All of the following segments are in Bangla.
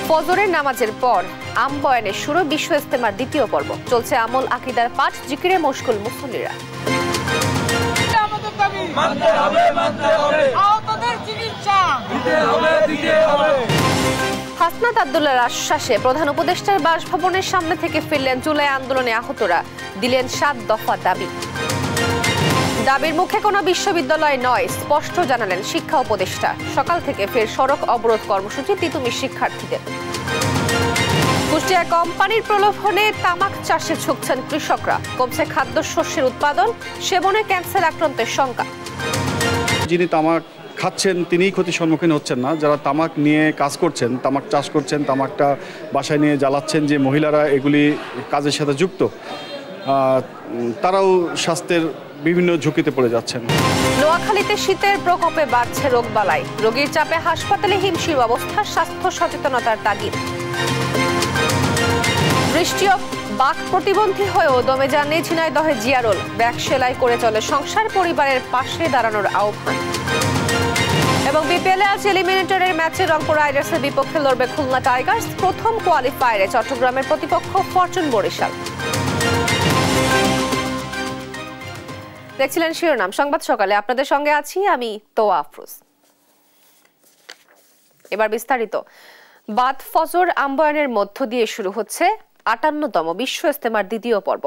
ফজরের নামাজের পর আম বয়ানের শুরু বিশ্ব ইজতেমার দ্বিতীয় পর্ব। চলছে আমল আকিদার পাঠ, জিকিরে মশগুল মুসল্লিরা। হাসনাত আব্দুল্লাহর আশ্বাসে প্রধান উপদেষ্টার বাসভবনের সামনে থেকে ফিরলেন জুলাই আন্দোলনে আহতরা, দিলেন 7 দফা দাবি। দাবির মুখে কোনো বিশ্ববিদ্যালয় নয়, স্পষ্ট জানালেন শিক্ষা উপদেষ্টা। সকাল থেকে ফের সড়ক অবরোধ কর্মসূচি তিতুমির শিক্ষার্থীদের। কুষ্টিয়া কোম্পানির প্রলোভনে তামাক চাষে ঝুঁকছেন কৃষকরা, কমছে খাদ্যশস্যের উৎপাদন, সেবনে ক্যান্সার আক্রান্তের শঙ্কা। যিনি তামাক খাচ্ছেন তিনিই ক্ষতির সম্মুখীন হচ্ছেন না, যারা তামাক নিয়ে কাজ করছেন, তামাক চাষ করছেন, তামাকটা বাসায় নিয়ে জ্বালাচ্ছেন, যে মহিলারা এগুলি কাজের সাথে যুক্ত, তারাও স্বাস্থ্যের বিভিন্ন ঝুঁকিতে পড়ে যাচ্ছেন। নোয়াখালীতে শীতের প্রকোপে বাড়ছে রোগবালাই, রোগীর চাপে হাসপাতালে হিমশিম অবস্থা, স্বাস্থ্য সচেতনতার তাগিদ। বৃষ্টিও বাক প্রতিবন্ধী হয়েও দমে যাননি ঝিনাইদহে জিয়ারুল, ব্যাগ সেলাই করে চলে সংসার, পরিবারের পাশে দাঁড়ানোর আহ্বান। এবং বিপিএল আজ এলিমিনেটরের ম্যাচে রংপুর রাইডার্সের বিপক্ষে লড়বে খুলনা টাইগার্স। প্রথম কোয়ালিফায়ারে চট্টগ্রামের প্রতিপক্ষ ফরচুন বরিশাল। দেখছিলেন শিরোনাম সংবাদ সকালে, আপনাদের সঙ্গে আছি আমি তোয়া আফরোজ। এবার বিস্তারিত। বাদ ফজর আম্বয়ানের মধ্য দিয়ে শুরু হচ্ছে ৫৮তম বিশ্ব ইজতেমার দ্বিতীয় পর্ব।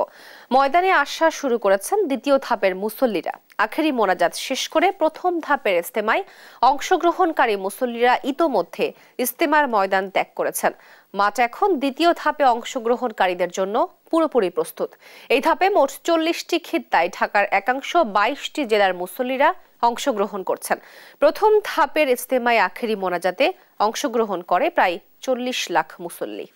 ময়দানে আসা শুরু করেছেন দ্বিতীয় ধাপের মুসল্লিরা। আখেরি মোনাজাত শেষ করে প্রথম ধাপের ইজতেমায় অংশগ্রহণকারী মুসল্লিরা ইতোমধ্যে ইজতেমার ময়দান ত্যাগ করেছেন। মাঠ এখন দ্বিতীয় ধাপে অংশগ্রহণকারীদের জন্য পুরোপুরি প্রস্তুত। এই ধাপে মোট ৪০টি খিত্তায় ঢাকার একাংশ ২২টি জেলার মুসল্লিরা অংশগ্রহণ করছেন। প্রথম ধাপের ইজতেমায় আখেরি মোনাজাতে অংশগ্রহণ করে প্রায় ৪০ লাখ মুসল্লি।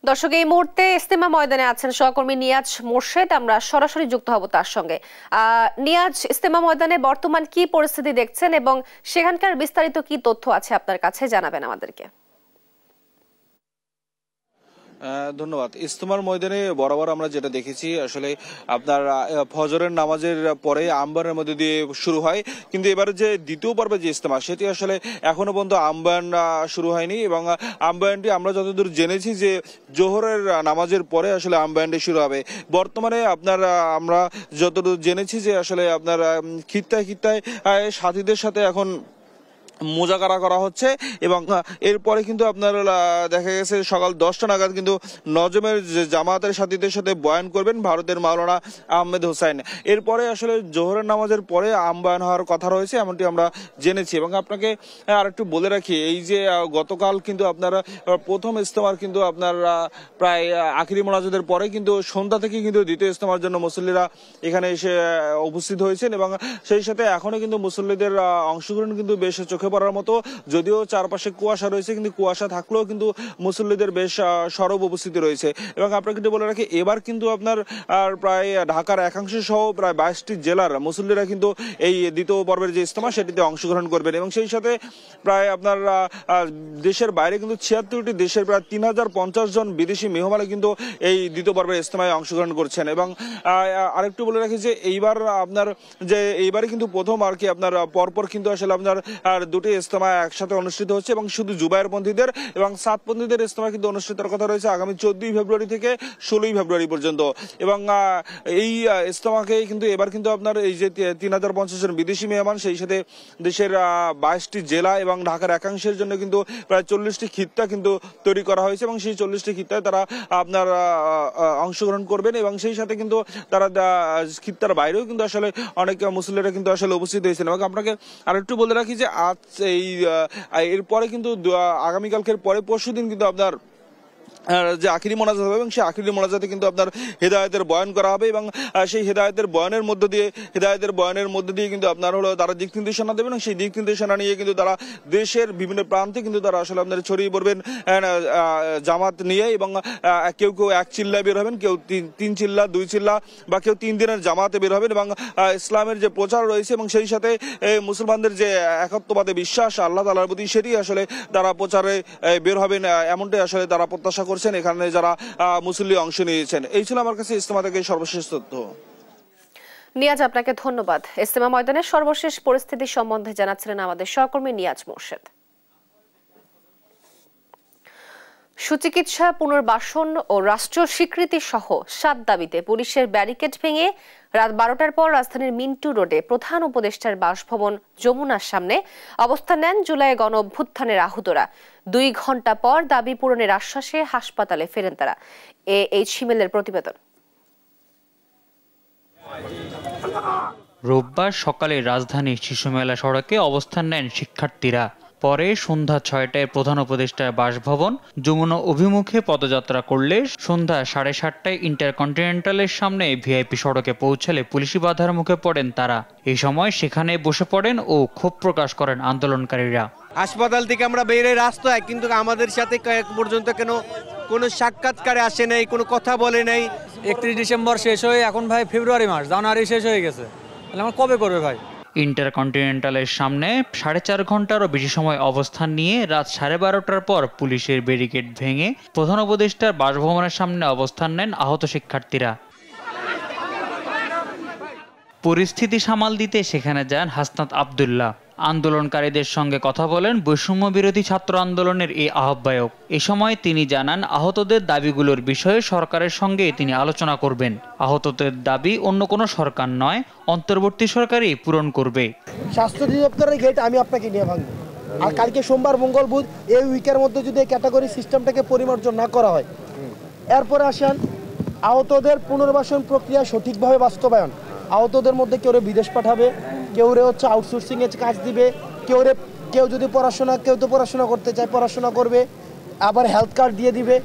দর্শক, এই মুহূর্তে ইজতেমা ময়দানে আছেন সহকর্মী নিয়াজ মোর্শেদ, আমরা সরাসরি যুক্ত হব তার সঙ্গে। নিয়াজ, ইজতেমা ময়দানে বর্তমান কি পরিস্থিতি দেখছেন এবং সেখানকার বিস্তারিত কি তথ্য আছে আপনার কাছে, জানাবেন আমাদেরকে। ধন্যবাদ। ইজতেমার ময়দানে বরাবর আমরা যেটা দেখেছি, আসলে আপনার ফজরের নামাজের পরে আম্বানের মধ্যে দিয়ে শুরু হয়, কিন্তু এবারে যে দ্বিতীয় পর্বে যে ইজতেমা সেটি আসলে এখনো পর্যন্ত আম্বান শুরু হয়নি এবং আম্বায়নটি আমরা যতদূর জেনেছি যে জোহরের নামাজের পরে আসলে আম্বায়নটি শুরু হবে। বর্তমানে আপনার আমরা যতদূর জেনেছি যে আসলে আপনার খিত্তায় সাথীদের সাথে এখন মোজাকারা করা হচ্ছে এবং এরপরে কিন্তু আপনার দেখা গেছে সকাল 10টা নাগাদ কিন্তু নজমের জামাতের সাথীদের সাথে বয়ান করবেন ভারতের মাওলানা আহমেদ হোসাইন। এরপরে আসলে জোহরের নামাজের পরে আমবায়ান হওয়ার কথা রয়েছে, এমনটি আমরা জেনেছি। এবং আপনাকে আর একটু বলে রাখি, এই যে গতকাল কিন্তু আপনার প্রথম ইজতেমার কিন্তু আপনার প্রায় আখিরি মোনাজাতের পরে কিন্তু সন্ধ্যা থেকে কিন্তু দ্বিতীয় ইজতেমার জন্য মুসল্লিরা এখানে এসে উপস্থিত হয়েছেন এবং সেই সাথে এখনো কিন্তু মুসল্লিদের অংশগ্রহণ কিন্তু বেশ চোখে পড়ার মতো, যদিও চারপাশে কুয়াশা রয়েছে, কিন্তু কুয়াশা থাকলেও কিন্তু মুসল্লিদের বেশ সরব উপস্থিতি রয়েছে। এবং আপনাকে কিন্তু বলে রাখি, এবার কিন্তু আপনার প্রায় ঢাকার একাংশ সহ প্রায় 22টি জেলার মুসল্লিরা কিন্তু এই দ্বিতীয় পর্বের যে ইজতেমা সেটিতে অংশগ্রহণ করবেন এবং সেই সাথে প্রায় আপনার দেশের বাইরে কিন্তু 76টি দেশের প্রায় 3050 জন বিদেশি মেহমানও কিন্তু এই দ্বিতীয় পর্বের ইজতেমায় অংশগ্রহণ করছেন। এবং আরেকটু বলে রাখি যে এইবারে কিন্তু প্রথম আর কি আপনার পরপর কিন্তু আসলে আপনার দুটি ইজতেমা একসাথে অনুষ্ঠিত হচ্ছে এবং শুধু জুবায়েরপন্থীদের এবং সাতপন্থীদের ইজতেমা কিন্তু অনুষ্ঠিতের কথা রয়েছে আগামী 14ই ফেব্রুয়ারি থেকে 16ই ফেব্রুয়ারি পর্যন্ত। এবং এই ইজতেমাকে কিন্তু এবার কিন্তু আপনার এই যে 3050 জন বিদেশি মেহমান, সেই সাথে দেশের 22টি জেলা এবং ঢাকার একাংশের জন্য কিন্তু প্রায় 40টি খিত্তা কিন্তু তৈরি করা হয়েছে এবং সেই 40টি খিত্তায় তারা আপনার অংশগ্রহণ করবেন এবং সেই সাথে কিন্তু তারা খিত্তার বাইরেও কিন্তু আসলে অনেক মুসল্লিরা কিন্তু আসলে উপস্থিত হয়েছেন। এবং আপনাকে আরেকটু বলে রাখি যে আজ এরপরে কিন্তু আগামীকালকের পরে পরশুদিন কিন্তু আপনার যে আখিরি মোনাজাত হবে এবং সেই আখিরি মোনাজাতে কিন্তু আপনার হেদায়েতের বয়ান করা হবে এবং সেই হেদায়েতের বয়ানের মধ্যে দিয়ে কিন্তু আপনার হলো তারা দিক নির্দেশনা দেবেন এবং সেই দিক নির্দেশনা নিয়ে কিন্তু তারা দেশের বিভিন্ন প্রান্তে কিন্তু তারা আসলে আপনার ছড়িয়ে পড়বেন জামাত নিয়ে এবং কেউ এক চিল্লায় বের হবেন, কেউ 3 চিল্লা 2 চিল্লা বা কেউ 3 দিনের জামাতে বের হবেন এবং ইসলামের যে প্রচার রয়েছে এবং সেই সাথে মুসলমানদের যে একত্ববাদে বিশ্বাস আল্লাহ তাআলার প্রতি, সেটি আসলে তারা প্রচারে বের হবেন, এমনটাই আসলে তারা প্রত্যাশা করছেন, এখানে যারা মুসল্লি অংশ নিয়েছেন। এই ছিল আমার কাছে ইজতেমা থেকে সর্বশেষ তথ্য। নিয়াজ, আপনাকে ধন্যবাদ। ইজতেমা ময়দানের সর্বশেষ পরিস্থিতি সম্বন্ধে জানাচ্ছিলেন আমাদের সহকর্মী নিয়াজ মোর্শেদ। সুচিকিৎসা, পুনর্বাসন ও রাষ্ট্রীয় স্বীকৃতি সহ 7 দাবিতে পুলিশের ব্যারিকেড ভেঙে রাত 12টার পর রাজধানীর মিন্টু রোডে প্রধান উপদেষ্টার বাসভবন যমুনার সামনে অবস্থান নেন জুলাই গণ অভ্যুত্থানের আহতরা। 2 ঘন্টা পর দাবি পূরণের আশ্বাসে হাসপাতালে ফেরেন তারা। এইচ হিমেলের প্রতিবেদন। রোববার সকালে রাজধানীর শিশুমেলা সড়কে অবস্থান নেন শিক্ষার্থীরা। পরে সন্ধ্যা 6টায় প্রধান উপদেষ্টার বাসভবন যমুনা অভিমুখে পদযাত্রা করলে সন্ধ্যা 7:30টায় ইন্টারকন্টিনেন্টালের সামনে ভিআইপি সড়কে পৌঁছালে পুলিশি বাধার মুখে পড়েন তারা। এই সময় সেখানে বসে পড়েন ও ক্ষোভ প্রকাশ করেন আন্দোলনকারীরা। হাসপাতাল থেকে আমরা বেরিয়ে রাস্তায়, কিন্তু আমাদের সাথে পর্যন্ত কোনো সাক্ষাৎকারে আসে নাই, কোনো কথা বলে নাই। 31 ডিসেম্বর শেষ হয়ে এখন ভাই ফেব্রুয়ারি মাস, জানুয়ারি শেষ হয়ে গেছে, তাহলে আমার কবে করবে ভাই? ইন্টারকন্টিনেন্টালের সামনে 4.5 ঘন্টারও বেশি সময় অবস্থান নিয়ে রাত 12:30টার পর পুলিশের ব্যারিকেড ভেঙে প্রধান উপদেষ্টার বাসভবনের সামনে অবস্থান নেন আহত শিক্ষার্থীরা। পরিস্থিতি সামাল দিতে সেখানে যান হাসনাত আব্দুল্লাহ। আন্দোলনকারীদের সঙ্গে কথা বলেন বৈষম্য বিরোধী ছাত্র আন্দোলনের এই আহ্বায়ক। এ সময় তিনি জানান, আহতদের দাবিগুলোর বিষয়ে সরকারের সঙ্গে তিনি আলোচনা করবেন। আহতদের দাবি অন্য কোনো সরকার নয়, অন্তর্বর্তী সরকারই পূরণ করবে। স্বাস্থ্য অধিদপ্তরের গেট আমি আপনাকে নিয়ে ভাঙবো, আর কালকে সোমবার, মঙ্গল, বুধ এই উইকের মধ্যে যদি এই ক্যাটাগরি সিস্টেমটাকে পরিমার্জন না করা হয়, এরপরে আসেন আহতদের পুনর্বাসন প্রক্রিয়া সঠিকভাবে বাস্তবায়ন। আহতদের মধ্যে কেউ বিদেশ পাঠাবে, কেউ আউটসোর্সিং এর কাজ দিবে, কেউ যদি কেউ তো পড়াশোনা করতে চায় পড়াশোনা করবে, আবার হেলথ কার্ড দিয়ে দিবে।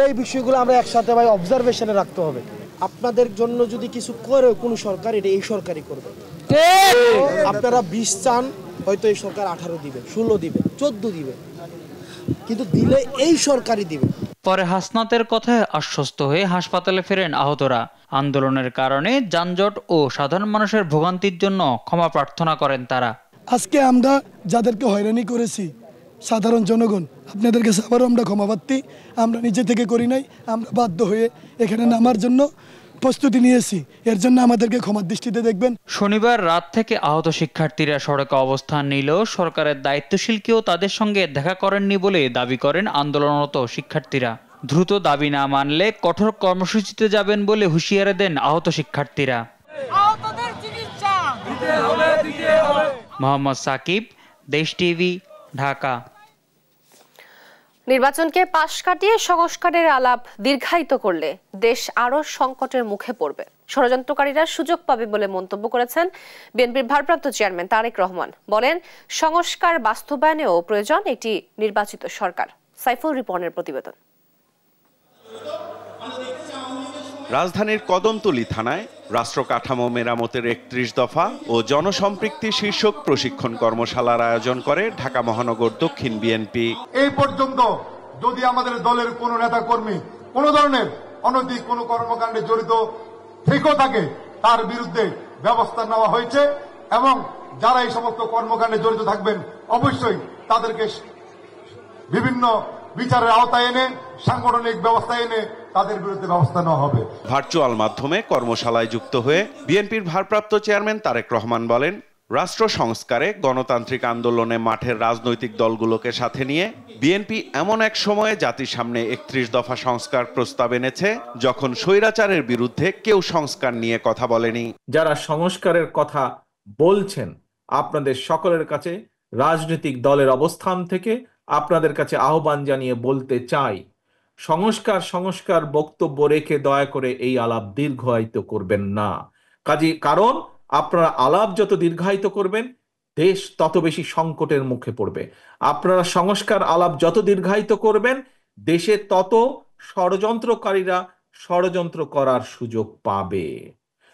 এই বিষয়গুলো আমরা একসাথে ভাই অবজারভেশনে রাখতে হবে। আপনাদের জন্য যদি কিছু করে কোনো সরকার, এটা এই সরকারই করবে। আপনারা 20 চান, হয়তো এই সরকার 18 দিবে, 16 দিবে, 14 দিবে, কিন্তু দিলে এই সরকারই দিবে। পরে হাসনাতের কথায় আশ্বস্ত হয়ে হাসপাতালে ফেরেন আহতরা। আন্দোলনের কারণে যানজট ও সাধারণ মানুষের ভোগান্তির জন্য ক্ষমা প্রার্থনা করেন তারা। আজকে আমরা যাদেরকে হয়রানি করেছি, সাধারণ জনগণ, আপনাদের কাছে আবারও আমরা ক্ষমা প্রার্থী। আমরা নিজে থেকে করি নাই, আমরা বাধ্য হয়ে এখানে নামার জন্য প্রস্তুতি নিয়েছি, এর জন্য আমাদেরকে ক্ষমার দৃষ্টিতে দেখবেন। শনিবার রাত থেকে আহত শিক্ষার্থীরা সড়কে অবস্থান নিলেও সরকারের দায়িত্বশীল কেউ তাদের সঙ্গে দেখা করেননি বলে দাবি করেন আন্দোলনরত শিক্ষার্থীরা। দ্রুত দাবি না মানলে কঠোর কর্মসূচিতে যাবেন বলে হুঁশিয়ারি দেন আহত শিক্ষার্থীরা। মোহাম্মদ সাকিব, দেশ টিভি, ঢাকা। নির্বাচনকে পাশ কাটিয়ে সংস্কারের আলাপ দীর্ঘায়িত করলে দেশ আরো সংকটের মুখে পড়বে। ষড়যন্ত্রকারীরা সুযোগ পাবে বলে মন্তব্য করেছেন বিএনপির ভারপ্রাপ্ত চেয়ারম্যান তারেক রহমান। বলেন, সংস্কার বাস্তবায়নেও প্রয়োজন একটি নির্বাচিত সরকার। সাইফুল রিপনের প্রতিবেদন। রাজধানীর কদমতলী থানায় রাষ্ট্র কাঠামো মেরামতের 31 দফা ও জনসম্পৃক্তি শীর্ষক প্রশিক্ষণ কর্মশালার আয়োজন করে ঢাকা মহানগর দক্ষিণ বিএনপি। এই পর্যন্ত যদি আমাদের দলের কোনো নেতা কর্মী কোন ধরনের অনৈতিক কোনো কর্মকাণ্ডে জড়িত থেকেও থাকে, তার বিরুদ্ধে ব্যবস্থা নেওয়া হয়েছে এবং যারা এই সমস্ত কর্মকাণ্ডে জড়িত থাকবেন অবশ্যই তাদেরকে বিভিন্ন বিচারের আওতায় এনে সাংগঠনিক ব্যবস্থা এনে তাদের বিরুদ্ধে ব্যবস্থা নেওয়া হবে। ভার্চুয়াল মাধ্যমে কর্মশালায় যুক্ত হয়ে বিএনপির ভারপ্রাপ্ত চেয়ারম্যান তারেক রহমান বলেন, রাষ্ট্র সংস্কারে গণতান্ত্রিক আন্দোলনে মাঠের রাজনৈতিক দলগুলোকে সাথে নিয়ে বিএনপি এমন এক সময়ে জাতির সামনে 31 দফা সংস্কার প্রস্তাব এনেছে যখন স্বৈরাচারের বিরুদ্ধে কেউ সংস্কার নিয়ে কথা বলেনি। যারা সংস্কারের কথা বলছেন, আপনাদের সকলের কাছে রাজনৈতিক দলের অবস্থান থেকে আপনাদের কাছে আহ্বান জানিয়ে বলতে চাই, সংস্কার বক্তব্য রেখে দয়া করে এই আলাপ দীর্ঘায়িত করবেন না। কারণ আপনারা আলাপ যত দীর্ঘায়িত করবেন, দেশ তত বেশি সংকটের মুখে পড়বে। আপনারা সংস্কার আলাপ যত দীর্ঘায়িত করবেন, দেশে তত ষড়যন্ত্রকারীরা ষড়যন্ত্র করার সুযোগ পাবে।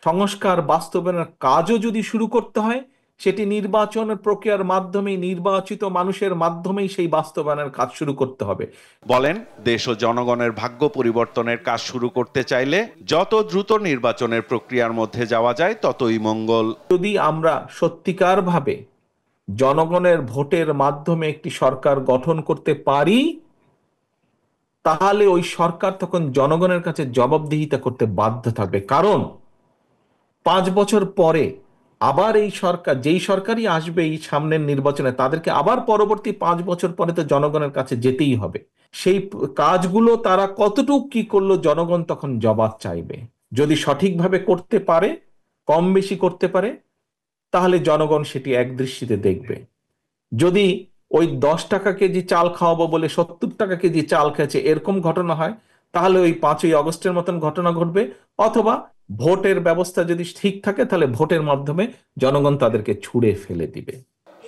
সংস্কার বাস্তবায়নের কাজও যদি শুরু করতে হয়, সেটি নির্বাচনের প্রক্রিয়ার মাধ্যমে নির্বাচিত মানুষের মাধ্যমেই সেই বাস্তবায়নের কাজ শুরু করতে হবে। বলেন, দেশ ও জনগণের ভাগ্য পরিবর্তনের কাজ শুরু করতে চাইলে যত দ্রুত নির্বাচনের প্রক্রিয়ার মধ্যে যাওয়া যায় ততই মঙ্গল। যদি আমরা সত্যিকার ভাবে জনগণের ভোটের মাধ্যমে একটি সরকার গঠন করতে পারি, তাহলে ওই সরকার তখন জনগণের কাছে জবাবদিহিতা করতে বাধ্য থাকবে। কারণ 5 বছর পরে আবার এই সরকার, যেই সরকারই আসবে এই সামনের নির্বাচনে, তাদেরকে আবার পরবর্তী 5 বছর পরে তো জনগণের কাছে যেতেই হবে। সেই কাজগুলো তারা কতটুকু কি করলো জনগণ তখন জবাব চাইবে। যদি সঠিকভাবে করতে পারে, কম বেশি করতে পারে, তাহলে জনগণ সেটি একদৃষ্টিতে দেখবে। যদি ওই 10 টাকা কেজি চাল খাওয়াবো বলে 70 টাকা কেজি চাল খেয়েছে এরকম ঘটনা হয়, তাহলে ওই 5ই আগস্টের মতন ঘটনা ঘটবে। অথবা ভোটের ব্যবস্থা যদি ঠিক থাকে, তাহলে ভোটের মাধ্যমে জনগণ তাদেরকে ছুঁড়ে ফেলে দিবে।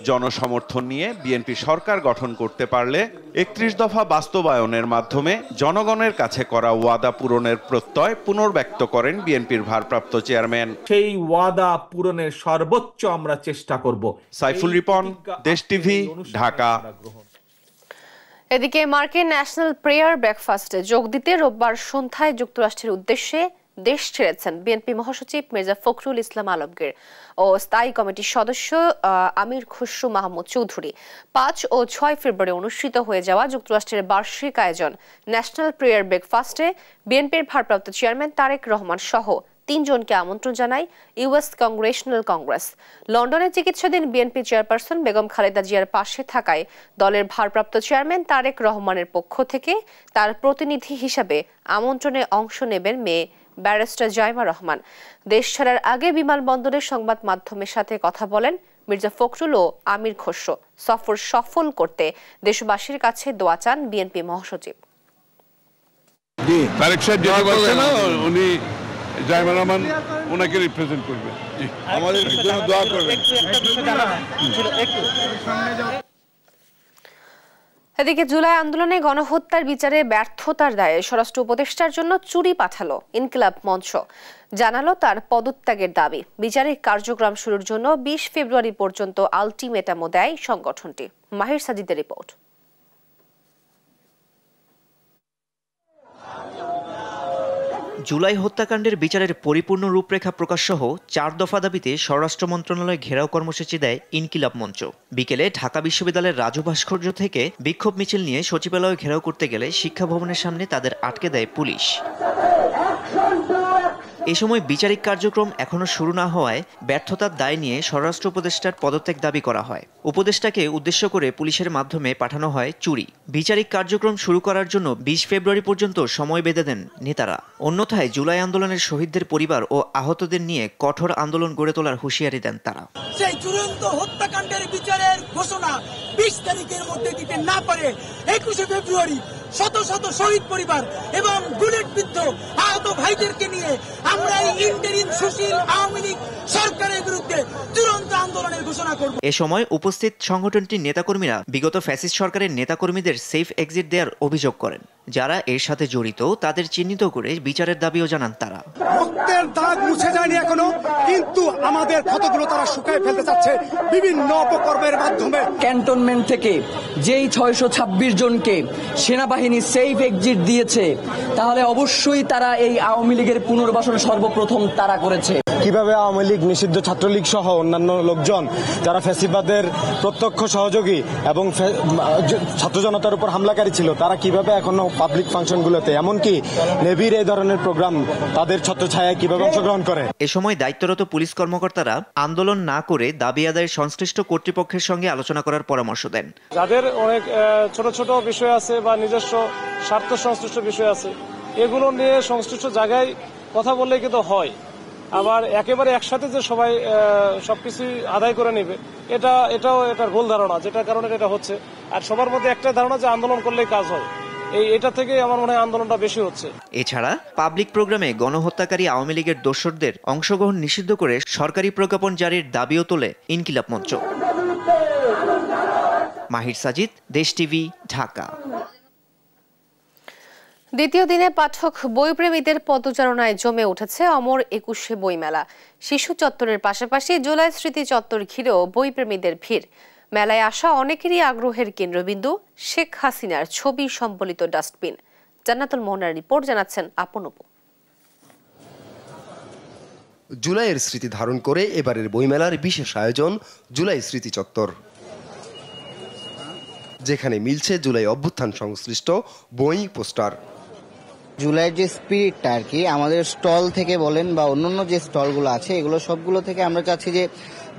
জনসমর্থন নিয়ে বিএনপি সরকার গঠন করতে পারলে 31 দফা বাস্তবায়নের মাধ্যমে জনগণের কাছে করা ওয়াদা পূরণের প্রত্যয় পুনর্ব্যক্ত করেন বিএনপির ভারপ্রাপ্ত চেয়ারম্যান। সেই ওয়াদা পূরণের সর্বোচ্চ আমরা চেষ্টা করব। সাইফুল রিপন, দেশ টিভি, ঢাকা। এদিকে মার্কিন ন্যাশনাল প্রেয়ার ব্রেকফাস্টে যোগ দিতে রোববার সন্ধ্যায় যুক্তরাষ্ট্রের উদ্দেশ্যে দেশ ছেড়েছেন বিএনপি মহাসচিব মির্জা ফখরুল ইসলাম আলমগীর ও স্থায়ী কমিটির সদস্য আমির খুসরু মাহমুদ চৌধুরী। 5 ও 6 ফেব্রুয়ারি অনুষ্ঠিত হয়ে যাওয়া যুক্তরাষ্ট্রের বার্ষিক আয়োজন ন্যাশনাল প্রেয়ার ব্রেকফাস্টে বিএনপির ভারপ্রাপ্ত চেয়ারম্যান তারেক রহমান সহ 3 জনকে আমন্ত্রণ জানায় ইউএস কংগ্রেশনাল কংগ্রেস। লন্ডনে চিকিৎসাধীন বিএনপি চেয়ারপারসন বেগম খালেদা জিয়ার পাশে থাকায় দলের ভারপ্রাপ্ত চেয়ারম্যান তারেক রহমানের পক্ষ থেকে তার প্রতিনিধি হিসাবে আমন্ত্রণে অংশ নেবেন মেয়ে ব্যারিস্টার জাইমা রহমান। দেশ ছাড়ার আগে বিমানবন্দরের সংবাদ মাধ্যমের সাথে কথা বলেন মির্জা ফখরুল ও আমির খসরু। সফর সফল করতে দেশবাসীর কাছে দোয়া চান বিএনপি মহাসচিব। তারেক সাহেব যেতে পারছে না, উনি জাইমা রহমান ওনাকে রিপ্রেজেন্ট করবে। আমাদের জন্য দোয়া করবেন। এদিকে জুলাই আন্দোলনে গণহত্যার বিচারে ব্যর্থতার দায়ে স্বরাষ্ট্র উপদেষ্টার জন্য চুরি পাঠালো ইনকিলাব মঞ্চ। জানালো তার পদত্যাগের দাবি। বিচারিক কার্যক্রম শুরুর জন্য 20 ফেব্রুয়ারি পর্যন্ত আলটিমেটামও দেয় সংগঠনটি। মাহির সাজিদের রিপোর্ট। জুলাই হত্যাকাণ্ডের বিচারের পরিপূর্ণ রূপরেখা প্রকাশসহ 4 দফা দাবিতে স্বরাষ্ট্র মন্ত্রণালয় ঘেরাও কর্মসূচি দেয় ইনকিলাব মঞ্চ। বিকেলে ঢাকা বিশ্ববিদ্যালয়ের রাজু ভাস্কর্য থেকে বিক্ষোভ মিছিল নিয়ে সচিবালয় ঘেরাও করতে গেলে শিক্ষা ভবনের সামনে তাদের আটকে দেয় পুলিশ। এ সময় বিচারিক কার্যক্রম এখনো শুরু না হওয়ায় ব্যর্থতার দায় নিয়ে স্বরাষ্ট্র উপদেষ্টার পদত্যাগ দাবি করা হয়। উপদেষ্টাকে উদ্দেশ্য করে পুলিশের মাধ্যমে পাঠানো হয় চুরি। বিচারিক কার্যক্রম শুরু করার জন্য 20 ফেব্রুয়ারি পর্যন্ত সময় বেঁধে দেন নেতারা। অন্যথায় জুলাই আন্দোলনের শহীদদের পরিবার ও আহতদের নিয়ে কঠোর আন্দোলন গড়ে তোলার হুঁশিয়ারি দেন তারা। সেই চূড়ান্ত হত্যাকাণ্ডের বিচারের ঘোষণা 20 তারিখের মধ্যে দিতে না পারে 21 ফেব্রুয়ারি শত শত শহীদ পরিবার এবং বুলেটবিদ্ধ আহত ভাইদেরকে নিয়ে আমরা এই ইন্টারিম সুশীল আওয়ামী লীগ সরকারের বিরুদ্ধে চূড়ান্ত আন্দোলনের ঘোষণা করব। এ সময় উপস্থিত সংগঠনটির নেতাকর্মীরা বিগত ফ্যাসিস্ট সরকারের নেতাকর্মীদের সেফ এক্সিট দেওয়ার অভিযোগ করেন। যারা এর সাথে জড়িত তাদের চিহ্নিত করে বিচারের দাবিও জানান তারা। রক্তের দাগ মুছে যায়নি এখনো, কিন্তু আমাদের ক্ষতগুলো তারা শুকায় ফেলতে চাচ্ছে বিভিন্ন অপকর্মের মাধ্যমে। ক্যান্টনমেন্ট থেকে যেই 626 জনকে সেনাবাহিনী সেফ এক্সিট দিয়েছে, তাহলে অবশ্যই তারা এই আওয়ামী লীগের পুনর্বাসন সর্বপ্রথম তারা করেছে। কিভাবে আওয়ামী লীগ, নিষিদ্ধ ছাত্রলীগ সহ অন্যান্য লোকজন যারা ফ্যাসিবাদের প্রত্যক্ষ সহযোগী এবং ছাত্র জনতার উপর হামলাকারী ছিল, তারা কিভাবে এখনো পাবলিক ফাংশনগুলোতে, এমনকি নেভির এই ধরনের প্রোগ্রাম তাদের ছত্রছায়ায় কিভাবে অংশগ্রহণ করে। এ সময় দায়িত্বরত পুলিশ কর্মকর্তারা আন্দোলন না করে দাবি আদায়ের সংশ্লিষ্ট কর্তৃপক্ষের সঙ্গে আলোচনা করার পরামর্শ দেন। যাদের অনেক ছোট ছোট বিষয় আছে বা নিজস্ব স্বার্থ সংশ্লিষ্ট বিষয় আছে, এগুলো নিয়ে সংশ্লিষ্ট জায়গায় কথা বললেই কিন্তু হয়। আবার একেবারে একসাথে যে সবাই সবকিছু আদায় করে নেবে, এটাও এটার ভুল ধারণা, যেটার কারণে এটা হচ্ছে। আর সবার মধ্যে একটা ধারণা যে আন্দোলন করলেই কাজ হয়, এটা থেকে আমার মনে হয় আন্দোলনটা বেশি হচ্ছে। এছাড়া পাবলিক প্রোগ্রামে গণহত্যাকারী আওয়ামী লীগের দোসরদের অংশগ্রহণ নিষিদ্ধ করে সরকারি প্রজ্ঞাপন জারির দাবিও তোলে ইনকিলাব মঞ্চ। মাহির সাজিদ, দেশ টিভি, ঢাকা। দ্বিতীয় দিনে পাঠক বইপ্রেমীদের পদচারণায় জমে উঠেছে অমর 21শে বইমেলা। শিশু চত্বরের পাশাপাশি জুলাই স্মৃতি চত্বর ঘিরেও বইপ্রেমীদের ভিড়। মেলায় আসা অনেকেরই আগ্রহের কেন্দ্রবিন্দু শেখ হাসিনার ছবি সম্বলিত ডাস্টবিন। জান্নাতুল মোহনার রিপোর্ট, জানাচ্ছেন আপন আপু। জুলাইয়ের স্মৃতি ধারণ করে এবারের বইমেলার বিশেষ আয়োজন জুলাই স্মৃতি চত্বর। যেখানে মিলছে জুলাই অভ্যুত্থান সংশ্লিষ্ট বই পোস্টার। জুলাইয়ের যে স্পিরিটটা আর কি আমাদের স্টল থেকে বলেন বা অন্যান্য যে স্টলগুলো আছে এগুলো সবগুলো থেকে আমরা চাচ্ছি যে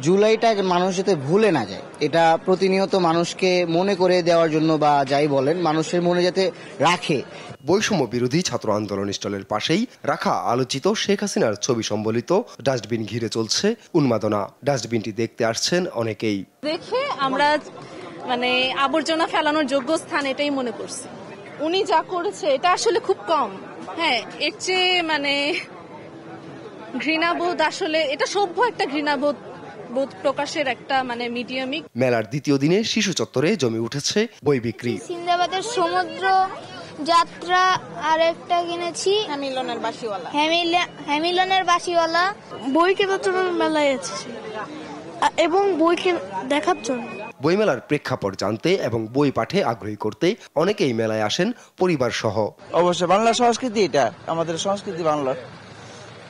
জুলাইটা মানুষ যাতে ভুলে না যায়, এটা প্রতিনিয়ত মানুষকে মনে করে দেওয়ার জন্য বা যাই বলেন মানুষের মনে যাতে রাখে। বৈষম্য বিরোধী ছাত্র আন্দোলন স্টলের পাশেই রাখা আলোচিত শেখ হাসিনার ছবি সম্বলিত ডাস্টবিন ঘিরে চলছে উন্মাদনা। ডাস্টবিনটি দেখতে আসছেন অনেকেই। দেখে আমরা মানে আবর্জনা ফেলানোর যোগ্য স্থান এটাই মনে করছি। উনি যা করেছে এটা আসলে খুব কম। হ্যাঁ, এর চেয়ে মানে ঘৃণাবোধ, আসলে এটা সভ্য একটা ঘৃণাবোধ প্রকাশের একটা মানে মিডিয়ামিক। মেলার দ্বিতীয় দিনে শিশু চত্বরে জমে উঠেছে বই বিক্রি। সিন্দাবাদের সমুদ্র যাত্রা আর একটা কিনেছি হ্যামিলনের বাসিওয়ালা। বই কেনার জন্য মেলায় এসেছি এবং বই দেখার জন্য। বইমেলার প্রেক্ষাপট জানতে এবং বই পাঠে আগ্রহী করতে অনেকেই মেলায় আসেন পরিবার সহ। অবশ্যই বাংলা সংস্কৃতি, এটা আমাদের সংস্কৃতি, বাংলা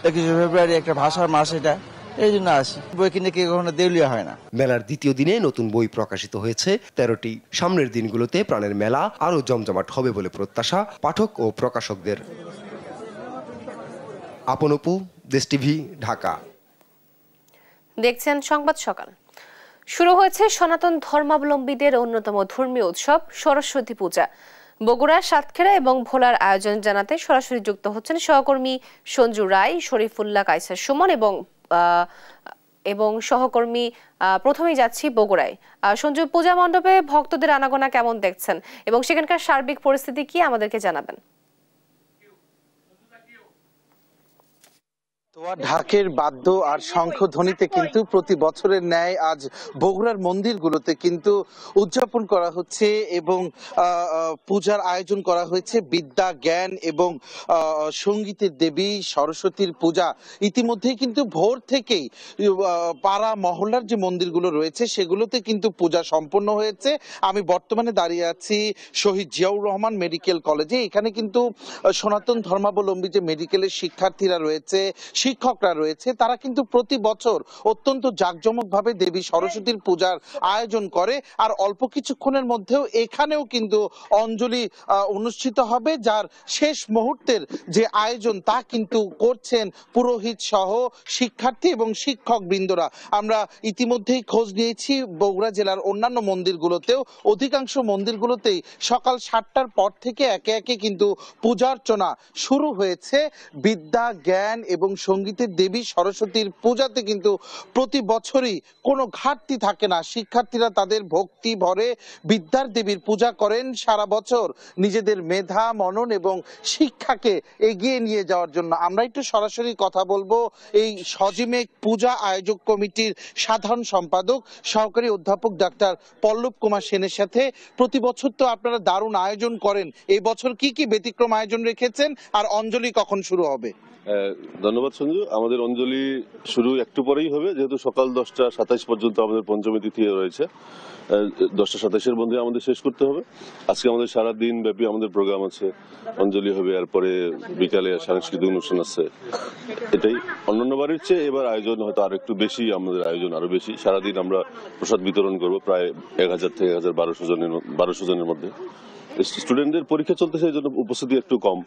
21শে ফেব্রুয়ারি একটা ভাষার মাস, এটা এই জন্য আসি। বই কিনে কেউ কখনো দেউলিয়া হয় না। মেলার দ্বিতীয় দিনে নতুন বই প্রকাশিত হয়েছে 13টি। সামনের দিনগুলোতে প্রাণের মেলা আরো জমজমাট হবে বলে প্রত্যাশা পাঠক ও প্রকাশকদের। আপন অপু, দেশ টিভি, ঢাকা। দেখছেন সংবাদ সকাল। শুরু হয়েছে সনাতন ধর্মাবলম্বীদের অন্যতম ধর্মীয় উৎসব সরস্বতী পূজা। বগুড়া, সাতক্ষীরা এবং ভোলার আয়োজন জানাতে সরাসরি যুক্ত হচ্ছেন সহকর্মী সঞ্জু রায়, শরীফুল্লাহ কায়সার সুমন এবং সহকর্মী। প্রথমেই যাচ্ছি বগুড়ায়। সঞ্জু, পূজা মণ্ডপে ভক্তদের আনাগোনা কেমন দেখছেন এবং সেখানকার সার্বিক পরিস্থিতি কি আমাদেরকে জানাবেন? ঢাকের বাদ্য আর শঙ্খ ধ্বনিতে কিন্তু প্রতি বছরের ন্যায় আজ বগুড়ার মন্দিরগুলোতে কিন্তু উদযাপন করা হচ্ছে এবং পূজার আয়োজন করা হয়েছে। বিদ্যা, জ্ঞান এবং সঙ্গীতের দেবী সরস্বতীর পূজা ইতিমধ্যেই কিন্তু ভোর থেকেই পাড়া মহল্লার যে মন্দিরগুলো রয়েছে সেগুলোতে কিন্তু পূজা সম্পন্ন হয়েছে। আমি বর্তমানে দাঁড়িয়ে আছি শহীদ জিয়াউর রহমান মেডিকেল কলেজে। এখানে কিন্তু সনাতন ধর্মাবলম্বী যে মেডিকেলের শিক্ষার্থীরা রয়েছে, শিক্ষকরা রয়েছে, তারা কিন্তু প্রতি বছর অত্যন্ত জাঁকজমকভাবে দেবী সরস্বতীর পূজার আয়োজন করে। আর অল্প কিছুক্ষণের মধ্যেও এখানেও কিন্তু অঞ্জলি অনুষ্ঠিত হবে, যার শেষ মুহূর্তের যে আয়োজন তা কিন্তু করছেন পুরোহিত সহ শিক্ষার্থী এবং শিক্ষক বৃন্দরা। আমরা ইতিমধ্যেই খোঁজ নিয়েছি বগুড়া জেলার অন্যান্য মন্দিরগুলোতেও, অধিকাংশ মন্দিরগুলোতেই সকাল 7টার পর থেকে একে একে কিন্তু পূজার্চনা শুরু হয়েছে। বিদ্যা, জ্ঞান এবং সঙ্গীতের দেবী সরস্বতীর পূজাতে কিন্তু প্রতি বছরই কোনো ঘাটতি থাকে না। শিক্ষার্থীরা তাদের ভক্তি ভরে বিদ্যার দেবীর পূজা করেন সারা বছর নিজেদের মেধা, মনন এবং শিক্ষাকে এগিয়ে নিয়ে যাওয়ার জন্য। আমরা একটু সরাসরি কথা বলবো এই সজিমেক পূজা আয়োজক কমিটির সাধারণ সম্পাদক সহকারী অধ্যাপক ডাক্তার পল্লব কুমার সেনের সাথে। প্রতি বছর তো আপনারা দারুণ আয়োজন করেন, এই বছর কি কি ব্যতিক্রম আয়োজন রেখেছেন আর অঞ্জলি কখন শুরু হবে? ধন্যবাদ সঞ্জু। আমাদের অঞ্জলি শুরু একটু পরেই হবে, যেহেতু সকাল 10টা 27 পর্যন্ত আমাদের পঞ্চমী তিথি রয়েছে। 10টা 27-এর মধ্যে আমাদের শেষ করতে হবে। আজকে আমাদের সারা দিন ব্যাপী আমাদের প্রোগ্রাম আছে, অঞ্জলি হবে, এরপরে বিকালে সাংস্কৃতিক অনুষ্ঠান আছে। এটাই অন্যান্য বারের চেয়ে এবার আয়োজন হয়তো আরো একটু বেশি, আমাদের আয়োজন আরো বেশি। সারাদিন আমরা প্রসাদ বিতরণ করব প্রায় 1000 থেকে 1200 জনের মধ্যে। স্টুডেন্টদের পরীক্ষা চলতেছে, এই জন্য উপস্থিতি একটু কম।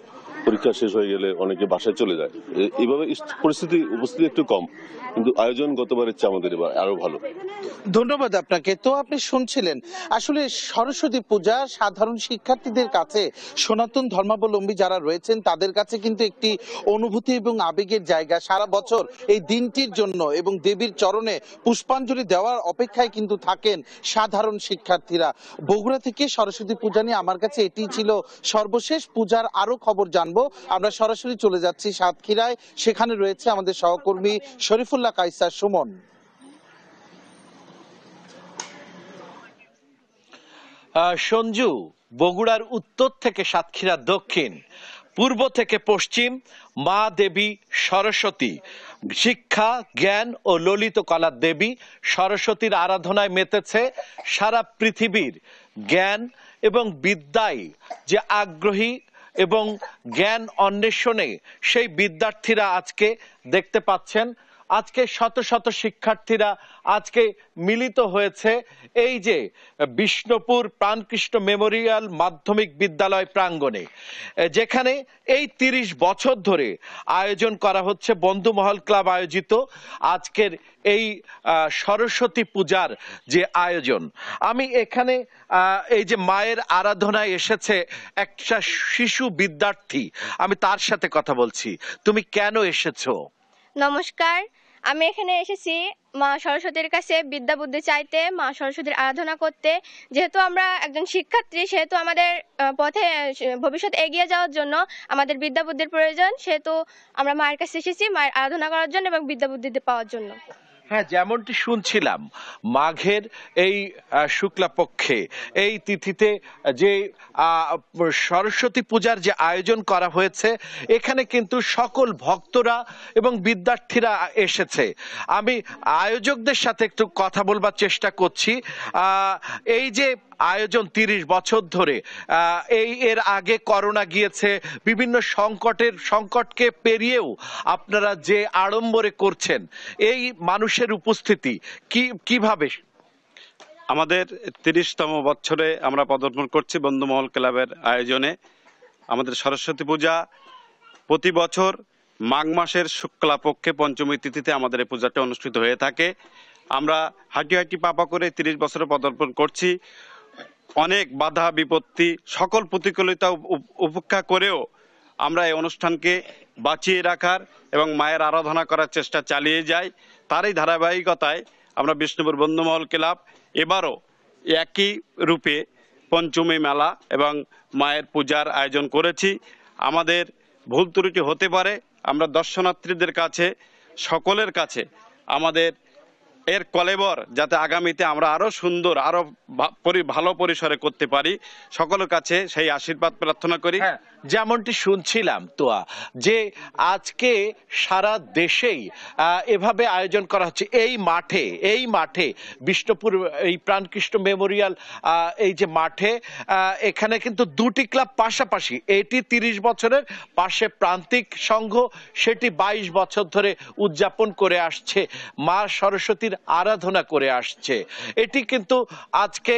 পরীক্ষা শেষ হয়ে গেলে অনেকে বাসায় চলে যায়, এইভাবে উপস্থিতি একটু কম, কিন্তু আয়োজন গতবারের চেয়ে আমাদের এবার আরো ভালো। ধন্যবাদ আপনাকে। তো আপনি শুনছিলেন আসলে সরস্বতী পূজা সাধারণ শিক্ষার্থীদের কাছে, সনাতন ধর্মাবলম্বী যারা রয়েছেন তাদের কাছে কিন্তু একটি অনুভূতি এবং আবেগের জায়গা। সারা বছর এই দিনটির জন্য এবং দেবীর চরণে পুষ্পাঞ্জলি দেওয়ার অপেক্ষায় কিন্তু থাকেন সাধারণ শিক্ষার্থীরা। বগুড়া থেকে সরস্বতী পূজা নিয়ে আমার কাছে এটি ছিল সর্বশেষ। পূজার আরো খবর জানবো আমরা সরাসরি চলে যাচ্ছি সাতক্ষীরায়, সেখানে রয়েছে আমাদের সহকর্মী শরীফুল্লাহ কায়সার সুমন। সঞ্জু, বগুড়ার উত্তর থেকে সাতক্ষীরা দক্ষিণ, পূর্ব থেকে পশ্চিম, মা দেবী সরস্বতী, শিক্ষা, জ্ঞান ও ললিত কলার দেবী সরস্বতীর আরাধনায় মেতেছে সারা পৃথিবীর। জ্ঞান এবং বিদ্যায় যে আগ্রহী এবং জ্ঞান অন্বেষণে সেই বিদ্যার্থীরা আজকে দেখতে পাচ্ছেন আজকে শত শত শিক্ষার্থীরা আজকে মিলিত হয়েছে এই যে বিষ্ণুপুর প্রাণকৃষ্ণ মেমোরিয়াল মাধ্যমিক বিদ্যালয় প্রাঙ্গণে, যেখানে এই ৩০ বছর ধরে আয়োজন করা হচ্ছে বন্ধুমহল ক্লাব আয়োজিত আজকের এই সরস্বতী পূজার যে আয়োজন। আমি এখানে এই যে মায়ের আরাধনায় এসেছে একটা শিশু বিদ্যার্থী, আমি তার সাথে কথা বলছি। তুমি কেন এসেছো? নমস্কার, আমি এখানে এসেছি মা সরস্বতীর কাছে বিদ্যা বুদ্ধি চাইতে, মা সরস্বতীর আরাধনা করতে। যেহেতু আমরা একজন শিক্ষার্থী, সেহেতু আমাদের পথে ভবিষ্যৎ এগিয়ে যাওয়ার জন্য আমাদের বিদ্যা বুদ্ধির প্রয়োজন, সেহেতু আমরা মায়ের কাছে এসেছি মায়ের আরাধনা করার জন্য এবং বিদ্যা বুদ্ধি পাওয়ার জন্য। হ্যাঁ, যেমনটি শুনছিলাম মাঘের এই শুক্লা পক্ষে এই তিথিতে যে সরস্বতী পূজার যে আয়োজন করা হয়েছে, এখানে কিন্তু সকল ভক্তরা এবং বিদ্যার্থীরা এসেছে। আমি আয়োজকদের সাথে একটু কথা বলবার চেষ্টা করছি। এই যে আয়োজন ৩০ বছর ধরে, এর আগে করোনা গিয়েছে, বিভিন্ন সংকটকে পেরিয়েও আপনারা যে আড়ম্বরে করছেন, এই মানুষের উপস্থিতি কিভাবে? আমাদের ৩০তম বছরে আমরা পদার্পণ করছি বন্ধুমহল ক্লাবের আয়োজনে। আমাদের সরস্বতী পূজা প্রতি বছর মাঘ মাসের শুক্লাপক্ষে পঞ্চমী তিথিতে আমাদের এই পূজাটা অনুষ্ঠিত হয়ে থাকে। আমরা হাঁটি হাঁটি পাপা করে ৩০ বছরে পদার্পণ করছি। অনেক বাধা বিপত্তি, সকল প্রতিকূলতা উপেক্ষা করেও আমরা এই অনুষ্ঠানকে বাঁচিয়ে রাখার এবং মায়ের আরাধনা করার চেষ্টা চালিয়ে যাই। তারই ধারাবাহিকতায় আমরা বিষ্ণুপুর বন্ধুমহল ক্লাব এবারও একই রূপে পঞ্চমী মেলা এবং মায়ের পূজার আয়োজন করেছি। আমাদের ভুল ত্রুটি হতে পারে, আমরা দর্শনার্থীদের কাছে সকলের কাছে আমাদের এর কলেবর যাতে আগামীতে আমরা আরো সুন্দর, আরো ভালো পরিসরে করতে পারি, সকলের কাছে সেই আশীর্বাদ প্রার্থনা করি। যেমনটি শুনছিলাম তোয়া, যে আজকে সারা দেশেই এভাবে আয়োজন করা হচ্ছে এই মাঠে বিষ্ণুপুর এই প্রাণকৃষ্ণ মেমোরিয়াল এই যে মাঠে, এখানে কিন্তু দুটি ক্লাব পাশাপাশি, এটি ৩০ বছরের, পাশে প্রান্তিক সংঘ সেটি ২২ বছর ধরে উদযাপন করে আসছে, মা সরস্বতীর আরাধনা করে আসছে। এটি কিন্তু আজকে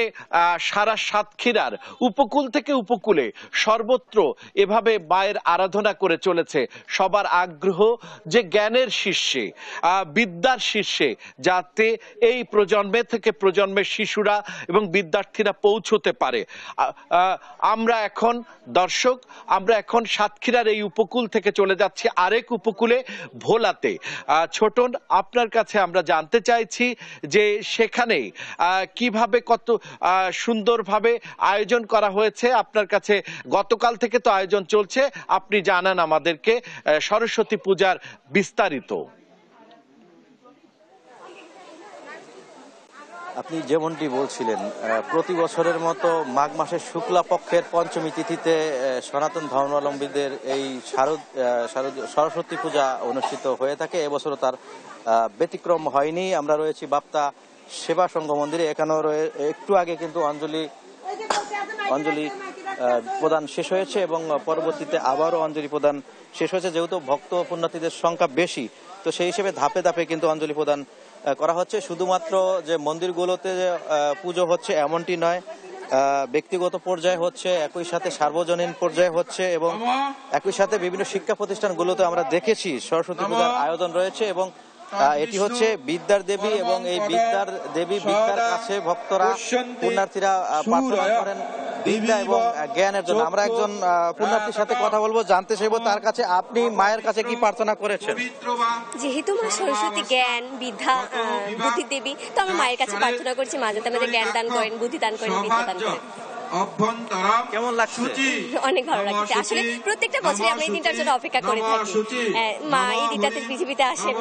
সারা সাতক্ষীরার উপকূল থেকে উপকূলে সর্বত্র এভাবে মায়ের আরাধনা করে চলেছে। সবার আগ্রহ যে জ্ঞানের শীর্ষে, বিদ্যার শীর্ষে যাতে এই প্রজন্মে থেকে প্রজন্মের শিশুরা এবং বিদ্যার্থীরা পৌঁছতে পারে। আমরা এখন দর্শক, আমরা এখন সাতক্ষীরার এই উপকূল থেকে চলে যাচ্ছি আরেক উপকূলে, ভোলাতে। ছোটন, আপনার কাছে আমরা জানতে চাইছি যে সেখানে কিভাবে কত সুন্দরভাবে আয়োজন করা হয়েছে। আপনার কাছে গতকাল থেকে তো আয়োজন চলছে, আপনি জানান আমাদেরকে সরস্বতী পূজার বিস্তারিত। আপনি যেমনটি বলছিলেন, প্রতি বছরের মতো মাঘ মাসের শুক্লা পক্ষের পঞ্চমী তিথিতে সনাতন ধর্মাবলম্বীদের এই সরস্বতী পূজা অনুষ্ঠিত হয়ে থাকে। এবছরও তার ব্যতিক্রম হয়নি। আমরা রয়েছি বাপ্তা সেবা সংঘ মন্দিরে। এখানেও একটু আগে কিন্তু অঞ্জলি প্রদান শেষ হয়েছে এবং পরবর্তীতে আবারও অঞ্জলি প্রদান শেষ হয়েছে। যেহেতু ভক্ত পুণ্যার্থীদের সংখ্যা বেশি, তো সেই হিসেবে ধাপে ধাপে কিন্তু অঞ্জলি প্রদান করা হচ্ছে। শুধুমাত্র যে মন্দিরগুলোতে পুজো হচ্ছে এমনটি নয়, ব্যক্তিগত পর্যায়ে হচ্ছে, একই সাথে সার্বজনীন পর্যায়ে হচ্ছে এবং একই সাথে বিভিন্ন শিক্ষা প্রতিষ্ঠানগুলোতে আমরা দেখেছি সরস্বতী পূজার আয়োজন রয়েছে। এবং এটি হচ্ছে বিদ্যার দেবী এবং এই বিদ্যার দেবী বিদ্যার কাছে ভক্তরা পুণ্যার্থীরা প্রার্থনা করেন বিদ্যা এবং জ্ঞানের জন্য। আমরা একজন পুণ্যার্থীর সাথে কথা বলবো, জানতে চাইবো তার কাছে আপনি মায়ের কাছে কি প্রার্থনা করেছেন। যেহেতু মা সরস্বতী জ্ঞান বিদ্যা বুদ্ধি দেবী, তো আমরা মায়ের কাছে প্রার্থনা করছি মা যাতে আমাদের জ্ঞান দান করেন, বুদ্ধি দান করেন, বিদ্যা দান করেন। কেমন লাগছে? অনেক ভালো লাগছে। আসলে প্রত্যেকটা বছরই আমরা এই দিনটার জন্য অপেক্ষা করে থাকি। মা এই দিনটাতে পৃথিবীতে আসেন।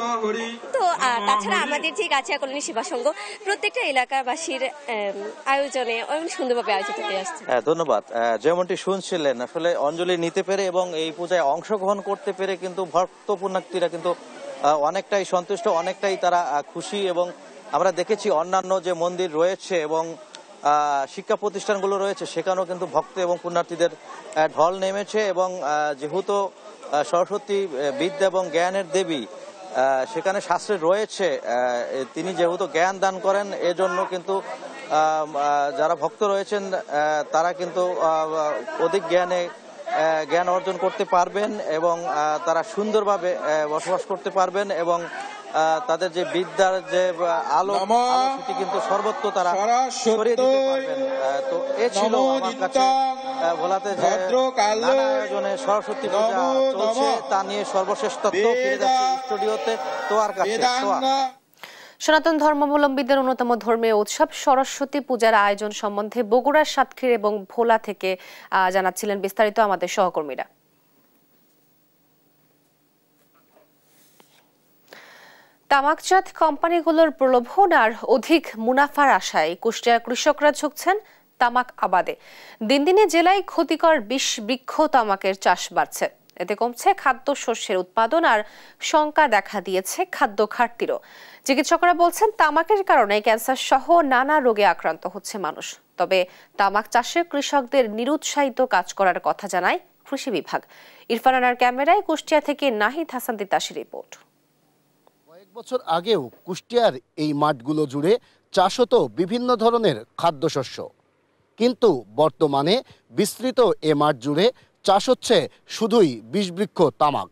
তো তাছাড়া আমাদের যে গাছিয়া কলোনি সেবা সংঘ প্রত্যেকটা এলাকাবাসীর আয়োজনে অনেক সুন্দরভাবে আয়োজিত হয়ে আসছে। ধন্যবাদ। যেমনটি শুনছিলেন, আসলে অঞ্জলি নিতে পেরে এবং এই পূজায় অংশগ্রহণ করতে পেরে কিন্তু ভক্ত পুণ্যার্থীরা কিন্তু অনেকটাই সন্তুষ্ট, অনেকটাই তারা খুশি। এবং আমরা দেখেছি অন্যান্য যে মন্দির রয়েছে এবং শিক্ষা প্রতিষ্ঠানগুলো রয়েছে সেখানেও কিন্তু ভক্ত এবং পুণ্যার্থীদের ঢল নেমেছে। এবং যেহেতু সরস্বতী বিদ্যা এবং জ্ঞানের দেবী, সেখানে শাস্ত্রে রয়েছে তিনি যেহেতু জ্ঞান দান করেন, এজন্য কিন্তু যারা ভক্ত রয়েছেন তারা কিন্তু অধিক জ্ঞান অর্জন করতে পারবেন এবং তারা সুন্দরভাবে বসবাস করতে পারবেন এবং তাদের যে বিদ্যার যে আলো সেটি কিন্তু সর্বত্র তারা ছড়িয়ে দিতে পারবেন। তো এ ছিল আমার কাছে ভোলাতে যে নানা আয়োজনে সরস্বতী পূজা চলছে তা নিয়ে সর্বশেষ তথ্য। ফিরে যাচ্ছে স্টুডিওতে তোয়ার কাছে। সনাতন ধর্মাবলম্বীদের অন্যতম ধর্মীয় উৎসব সরস্বতী পূজার আয়োজন সম্বন্ধে বগুড়ার সাতক্ষীর এবং ভোলা থেকে জানাচ্ছিলেন বিস্তারিত আমাদের সহকর্মীরা। তামাকজাত কোম্পানিগুলোর প্রলোভন আর অধিক মুনাফার আশায় কুষ্টিয়ার কৃষকরা ঝুঁকছেন তামাক আবাদে। দিন দিনে জেলায় ক্ষতিকর বিষ বৃক্ষ তামাকের চাষ বাড়ছে। এতে কমছে খাদ্যশস্যের উৎপাদন আর শঙ্কা দেখা দিয়েছে খাদ্য ঘাটতিরও। চিকিৎসকরা বলছেন তামাকের কারণে ক্যান্সার সহ নানা রোগে আক্রান্ত হচ্ছে মানুষ। তবে তামাক চাষে কৃষকদের নিরুৎসাহিত কাজ করার কথা জানায় কৃষি বিভাগ। ইরফান আনার ক্যামেরায় কুষ্টিয়া থেকে নাহিদ হাসান তিতাসের রিপোর্ট। কয়েক বছর আগেও কুষ্টিয়ার এই মাঠগুলো জুড়ে চাষ হতো বিভিন্ন ধরনের খাদ্যশস্য, কিন্তু বর্তমানে বিস্তৃত এ মাঠ জুড়ে চাষ হচ্ছে শুধুই বিষবৃক্ষ তামাক।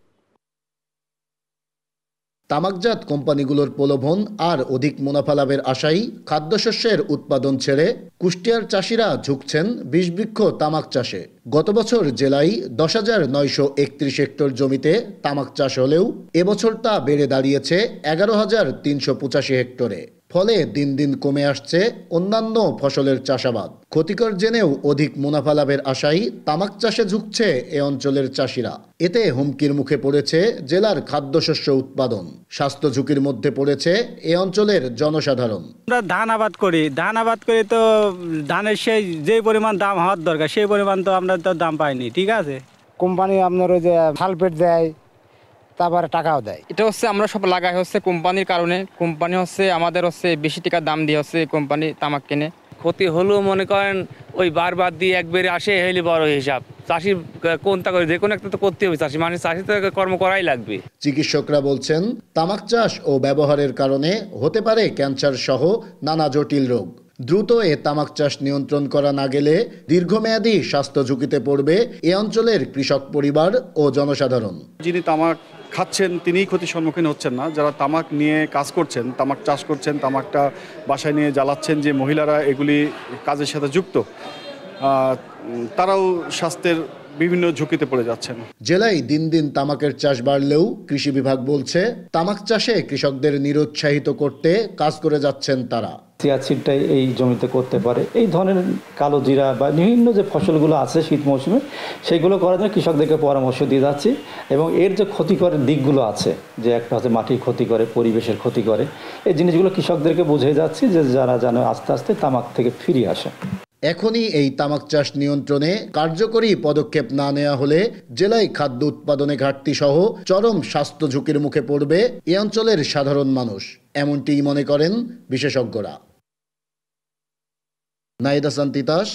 তামাকজাত কোম্পানিগুলোর প্রলোভন আর অধিক মুনাফা লাভের আশায় খাদ্যশস্যের উৎপাদন ছেড়ে কুষ্টিয়ার চাষিরা ঝুঁকছেন বিষবৃক্ষ তামাক চাষে। গত বছর জেলায় 10,931 হেক্টর জমিতে তামাক চাষ হলেও এবছর তা বেড়ে দাঁড়িয়েছে 11,385 হেক্টরে। ফলে দিন দিন কমে আসছে অন্যান্য ফসলের চাষাবাদ। ক্ষতিকর জেনেও অধিক মুনাফা লাভের আশায় তামাক চাষে ঝুঁকছে এ অঞ্চলের চাষিরা। এতে হুমকির মুখে পড়েছে জেলার খাদ্যশস্য উৎপাদন। স্বাস্থ্য ঝুঁকির মধ্যে পড়েছে এ অঞ্চলের জনসাধারণ। আমরা ধান আবাদ করি তো ধানের যে পরিমাণ দাম হওয়ার দরকার সেই পরিমাণ তো আমরা তো দাম পাইনি। ঠিক আছে, কোম্পানি আপনার ওই যে সালফেট দেয়, তারপরে টাকাও দেয়। এটা হচ্ছে আমরা সব লাগাই হচ্ছে কোম্পানির কারণে। কোম্পানি হচ্ছে আমাদের হচ্ছে বেশি টাকা দাম দিয়ে হচ্ছে কোম্পানি তামাক কিনে। ক্ষতি হলেও মনে করেন ওই বারবার দিয়ে একবারে আসে হইলে বড় হিসাব। চাষি কোনটা করে যে কোনো একটা তো করতে হবে, চাষি মানে চাষি তো কর্ম করাই লাগবে। চিকিৎসকরা বলছেন তামাক চাষ ও ব্যবহারের কারণে হতে পারে ক্যান্সার সহ নানা জটিল রোগ। দ্রুত এ তামাক চাষ নিয়ন্ত্রণ করা না গেলে দীর্ঘমেয়াদী স্বাস্থ্য ঝুঁকিতে পড়বে এ অঞ্চলের কৃষক পরিবার ও জনসাধারণ। যিনি তামাক খাচ্ছেন তিনিই ক্ষতির সম্মুখীন হচ্ছেন না, যারা তামাক নিয়ে কাজ করছেন, তামাক চাষ করছেন, তামাকটা বাসায় নিয়ে জ্বালাচ্ছেন, যে মহিলারা এগুলি কাজের সাথে যুক্ত, তারাও স্বাস্থ্যের বিভিন্ন ঝুঁকিতে পড়ে যাচ্ছেন। জেলায় দিন দিন তামাকের চাষ বাড়লেও কৃষি বিভাগ বলছে তামাক চাষে কৃষকদের নিরুৎসাহিত করতে কাজ করে যাচ্ছেন তারা। সিয়াচিনটাই এই জমিতে করতে পারে, এই ধরনের কালো জিরা বা বিভিন্ন যে ফসলগুলো আছে শীত মৌসুমে সেইগুলো করার জন্য কৃষকদেরকে পরামর্শ দিয়ে যাচ্ছি। এবং এর যে ক্ষতিকর দিকগুলো আছে, যে একটা হচ্ছে মাটির ক্ষতি করে, পরিবেশের ক্ষতি করে, এই জিনিসগুলো কৃষকদেরকে বুঝিয়ে যাচ্ছি যে যারা যেন আস্তে আস্তে তামাক থেকে ফিরে আসে। এখনই এই তামাক চাষ নিয়ন্ত্রণে কার্যকরী পদক্ষেপ না নেওয়া হলে জেলায় খাদ্য উৎপাদনে ঘাটতি সহ চরম স্বাস্থ্য ঝুঁকির মুখে পড়বে এ অঞ্চলের সাধারণ মানুষ, এমনটিই মনে করেন বিশেষজ্ঞরা। নাহিদ হাসান তিতাস,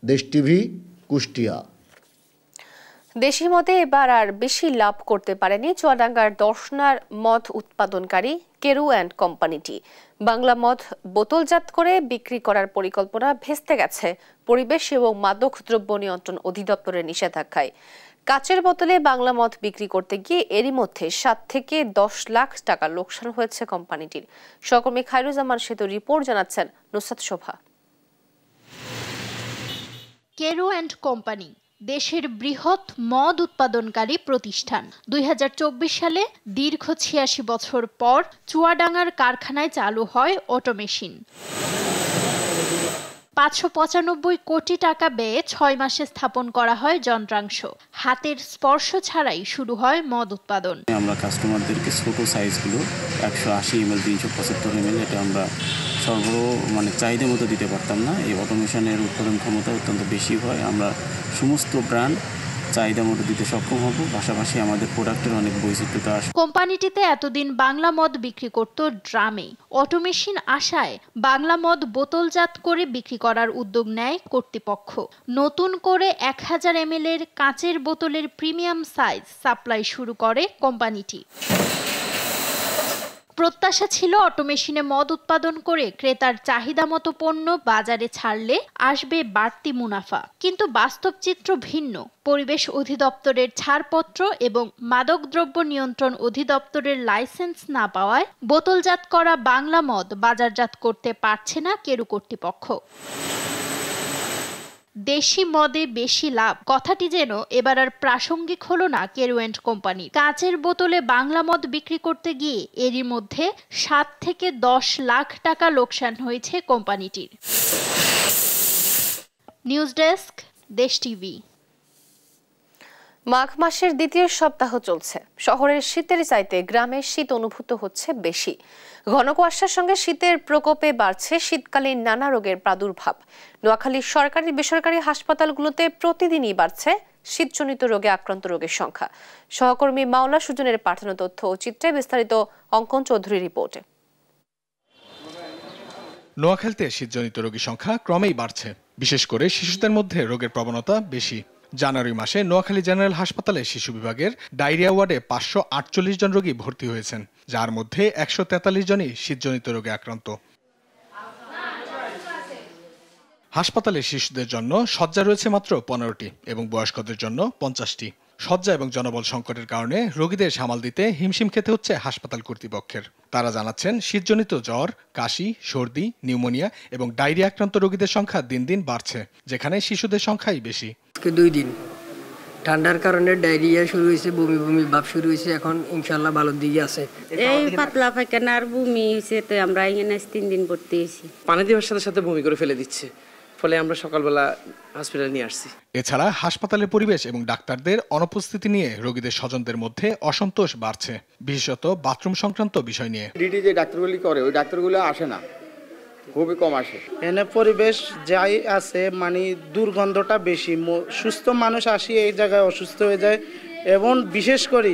দেশ টিভি, কুষ্টিয়া। দেশি মদে এবার আর বেশি লাভ করতে পারেনি চুয়াডাঙ্গার দর্শনার মদ উৎপাদনকারী কেরু অ্যান্ড কোম্পানিটি। বাংলা মদ বোতলজাত করে বিক্রি করার পরিকল্পনা ভেস্তে গেছে পরিবেশ এবং মাদক দ্রব্য নিয়ন্ত্রণ অধিদপ্তরের নিষেধাজ্ঞায়। কাচের বোতলে বাংলা মদ বিক্রি করতে গিয়ে এরই মধ্যে 7 থেকে 10 লাখ টাকা লোকসান হয়েছে কোম্পানিটির। সহকর্মী খায়রুজ্জামান সেতু রিপোর্ট জানাচ্ছেন নুসরাত শোভা। কেরু অ্যান্ড কোম্পানি দেশের বৃহৎ মদ উৎপাদনকারী প্রতিষ্ঠান। 2024 সালে দীর্ঘ 86 বছর পর চুয়াডাঙ্গার কারখানায় চালু হয় অটোমেশিন। 595 কোটি টাকা ব্যয়ে 6 মাসে স্থাপন করা হয় যন্ত্রাংশ। হাতের স্পর্শ ছাড়াই শুরু হয় মদ উৎপাদন। আমরা কাস্টমারদেরকে ছোট সাইজগুলো 180 ml 375 ml এটা আমরা চাহিদা মতো দিতে পারতাম না। এই অটোমেশনের উৎপাদন ক্ষমতা অত্যন্ত বেশি হয়, আমরা সমস্ত ব্র্যান্ড চাহিদা মতো দিতে সক্ষম হব। পাশাপাশি আমাদের প্রোডাক্টের অনেক বৈচিত্র্যতা আসে। কোম্পানিটিতে এতদিন বাংলা মদ বিক্রি করত ড্রামে। অটোমেশিন আসায় বাংলা মদ বোতলজাত করে বিক্রি করার উদ্যোগ নেয় কর্তৃপক্ষ। নতুন করে 1000 ml এর কাচের বোতলের প্রিমিয়াম সাইজ সাপ্লাই শুরু করে কোম্পানিটি। প্রত্যাশা ছিল অটো মেশিনে মদ উৎপাদন করে ক্রেতার চাহিদা মতো পণ্য বাজারে ছাড়লে আসবে বাড়তি মুনাফা, কিন্তু বাস্তব চিত্র ভিন্ন। পরিবেশ অধিদপ্তরের ছাড়পত্র এবং মাদকদ্রব্য নিয়ন্ত্রণ অধিদপ্তরের লাইসেন্স না পাওয়ায় বোতলজাত করা বাংলা মদ বাজারজাত করতে পারছে না কেরু কর্তৃপক্ষ। দেশি মদে বেশি লাভ কথাটি যেন এবার আর প্রাসঙ্গিক হলো না কেরু অ্যান্ড কোম্পানি। কাচের বোতলে বাংলা মদ বিক্রি করতে গিয়ে এরই মধ্যে 7 থেকে 10 লাখ টাকা লোকসান হয়েছে কোম্পানিটির। নিউজ ডেস্ক, দেশ টিভি। মাঘ মাসের দ্বিতীয় সপ্তাহ চলছে। শহরের শীতের চাইতে গ্রামের শীত অনুভূত হচ্ছে বেশি। ঘন কুয়াশার সঙ্গে শীতের প্রকোপে বাড়ছে শীতকালীন নানা রোগের প্রাদুর্ভাব। নোয়াখালীর সরকারি বেসরকারি হাসপাতালগুলোতে প্রতিদিনই বাড়ছে শীতজনিত রোগে আক্রান্ত রোগীর সংখ্যা। সহকর্মী মাওলা সুজনের পাঠানো তথ্য ও চিত্রে বিস্তারিত অঙ্কন চৌধুরীর রিপোর্টে। নোয়াখালীতে শীতজনিত রোগীর সংখ্যা ক্রমেই বাড়ছে, বিশেষ করে শিশুদের মধ্যে রোগের প্রবণতা বেশি। জানুয়ারি মাসে নোয়াখালী জেনারেল হাসপাতালে শিশু বিভাগের ডায়রিয়া ওয়ার্ডে 548 জন রোগী ভর্তি হয়েছেন, যার মধ্যে 143 জনই শীতজনিত রোগে আক্রান্ত। হাসপাতালে শিশুদের জন্য শয্যা রয়েছে মাত্র 15টি এবং বয়স্কদের জন্য 50টি। শয্যা এবং জনবল সংকটের কারণে রোগীদের সামাল দিতে হিমশিম খেতে হচ্ছে হাসপাতাল কর্তৃপক্ষের। তারা জানাচ্ছেন শীতজনিত জ্বর, কাশি, সর্দি, নিউমোনিয়া এবং ডায়রিয়া আক্রান্ত রোগীদের সংখ্যা দিন দিন বাড়ছে, যেখানে শিশুদের সংখ্যাই বেশি। 2 দিন ঠান্ডার কারণে ডায়রিয়া শুরু হয়েছে, বমি বমি ভাব শুরু হয়েছে, এখন ইনশাআল্লাহ ভালোর দিকে আছে। এই পাতলা পায়খানা আর বমি হয়েছে, তো আমরা এখানে 3 দিন ভর্তি হয়েছি। পানি দেওয়ার সাথে সাথে বমি করে ফেলে দিচ্ছে, ফলে আমরা সকালবেলা হসপিটালে নিয়ে আসছি। এছাড়া হাসপাতালের পরিবেশ এবং ডাক্তারদের অনুপস্থিতি নিয়ে রোগীদের স্বজনদের মধ্যে অসন্তোষ বাড়ছে, বিশেষত বাথরুম সংক্রান্ত বিষয় নিয়ে। ডিউটি যে ডাক্তারগুলি করে ওই ডাক্তারগুলো আসে না, খুবই কম আসে। এনে পরিবেশ যাই আছে মানে দুর্গন্ধটা বেশি, সুস্থ মানুষ আসি এই জায়গায় অসুস্থ হয়ে যায়, এবং বিশেষ করে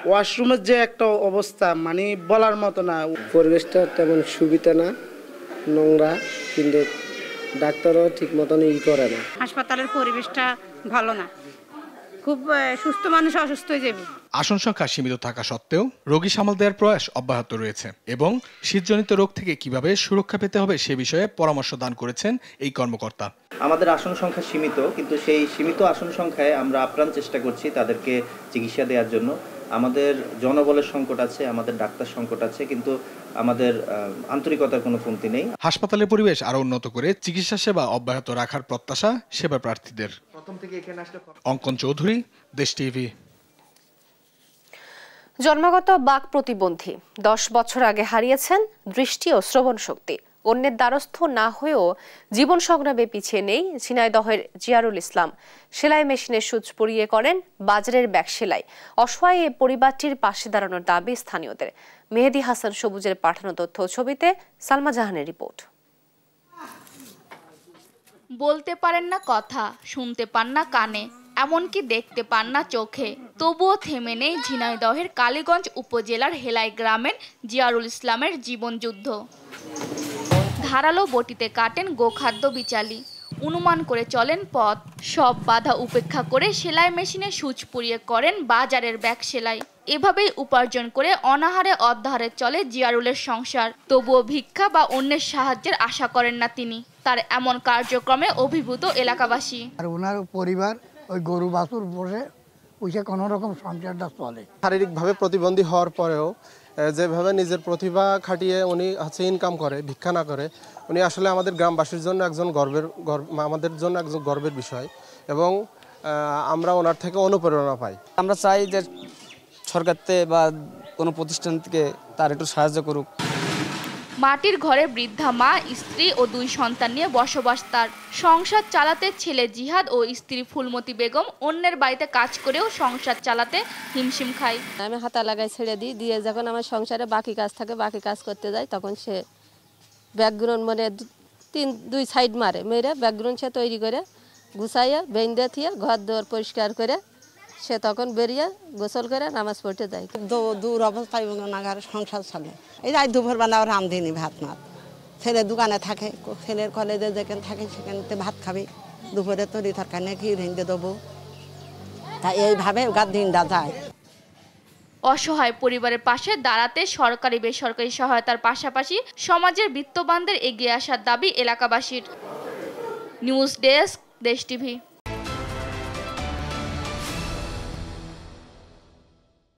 ওয়াশরুমের যে একটা অবস্থা মানে বলার মতো না। পরিবেশটা তেমন সুবিধা না, নোংরা, কিন্তু ডাক্তারও ঠিক মতন করে না। হাসপাতালের পরিবেশটা ভালো না, খুব সুস্থ মানুষ অসুস্থ হয়ে যাবে। আসন সংখ্যা সীমিত থাকা সত্ত্বেও রোগী সামাল দেওয়ার প্রয়াস অব্যাহত রয়েছে এবং শীতজনিত রোগ থেকে কিভাবে সুরক্ষা পেতে হবে সে বিষয়ে পরামর্শ দান করেছেন এই কর্মকর্তা। আমাদের আসন সংখ্যা সীমিত, কিন্তু সেই সীমিত আসন সংখ্যায় আমরা আপ্রাণ চেষ্টা করছি তাদেরকে চিকিৎসা দেওয়ার জন্য। আমাদের জনবলের সংকট আছে, আমাদের ডাক্তার সংকট আছে, কিন্তু আমাদের আন্তরিকতার কোনো কমতি নেই। হাসপাতালের পরিবেশ আরো উন্নত করে চিকিৎসা সেবা অব্যাহত রাখার প্রত্যাশা সেবা প্রার্থীদের। অঙ্কন চৌধুরী, দেশ টিভি। জন্মগত বাক প্রতিবন্ধী 10 বছর আগে হারিয়েছেন দৃষ্টি ও শ্রবণ শক্তি। অন্যের দ্বারস্থ না হয়েও জীবন সংগ্রামে পিছিয়ে নেই ঝিনাইদহের জিয়ারুল ইসলাম। সেলাই মেশিনের সূচ পরিয়ে করেন বাজারের ব্যাগ সেলাই। অসহায় এই পরিবারটির পাশে দাঁড়ানোর দাবি স্থানীয়দের। মেহেদি হাসান সবুজের পাঠানো তথ্য ছবিতে সালমা জাহানের রিপোর্ট। বলতে পারেন না কথা, শুনতে পান না কানে, এমনকি দেখতে পান না চোখে, তবুও থেমে নেই ঝিনাইদহের কালীগঞ্জ উপজেলার হেলাই গ্রামের জিয়ারুল ইসলামের জীবনযুদ্ধ। ধারালো বটিতে কাটেন গোখাদ্য বিচালি, অনুমান করে চলেন পথ। সব বাধা উপেক্ষা করে সেলাই মেশিনে সূচ পুড়িয়ে করেন বাজারের ব্যাগ সেলাই। এভাবেই উপার্জন করে অনাহারে অর্ধাহারে চলে জিয়ারুলের সংসার। তবুও ভিক্ষা বা অন্যের সাহায্যের আশা করেন না তিনি। তার এমন কার্যক্রমে অভিভূত এলাকাবাসী। আর ওনার পরিবার ওই গরু বাছুর বসে ওইসে কোনো রকম সংসারটা চলে। শারীরিকভাবে প্রতিবন্ধী হওয়ার পরেও যেভাবে নিজের প্রতিভা খাটিয়ে উনি ইনকাম করে, ভিক্ষা না করে, উনি আসলে আমাদের গ্রামবাসীর জন্য একজন আমাদের জন্য একজন গর্বের বিষয়, এবং আমরা ওনার থেকে অনুপ্রেরণা পাই। আমরা চাই যে সরকার থেকে বা কোনো প্রতিষ্ঠান থেকে তার একটু সাহায্য করুক। মাটির ঘরে বৃদ্ধা মা, স্ত্রী ও 2 সন্তান নিয়ে বসবাস তার। সংসার চালাতে ছেলে জিহাদ ও স্ত্রী ফুলমতি বেগম অন্যের বাড়িতে কাজ করেও সংসার চালাতে হিমশিম খায়। আমি হাতা লাগাই ছেড়ে দিয়ে যখন আমার সংসারে বাকি কাজ থাকে, বাকি কাজ করতে যাই, তখন সে ব্যাকগ্রাউন্ড মানে 2 সাইড মেরে ব্যাকগ্রাউন্ড সে তৈরি করে গুছাইয়া বেঁধে থিয়ে ঘর দোর পরিষ্কার করে সে তখন বেরিয়ে গোসল করে নামাজ পড়তে যায়। দূর অবস্থায় নাগার সংসার চলে। এই যাই দুপুরবেলা রাঁধেনি ভাত মাত, ছেলে দোকানে থাকে, ছেলের কলেজে যেখানে থাকে সেখানে ভাত খাবে, দুপুরে তরি তরকারি নিয়ে ঘি রেঁধে দেবো, তা এইভাবে দিনটা যায়। অসহায় পরিবারের পাশে দাঁড়াতে সরকারি বেসরকারি সহায়তার পাশাপাশি সমাজের বিত্তবানদের এগিয়ে আসার দাবি এলাকাবাসীর। নিউজ ডেস্ক, দেশ টিভি।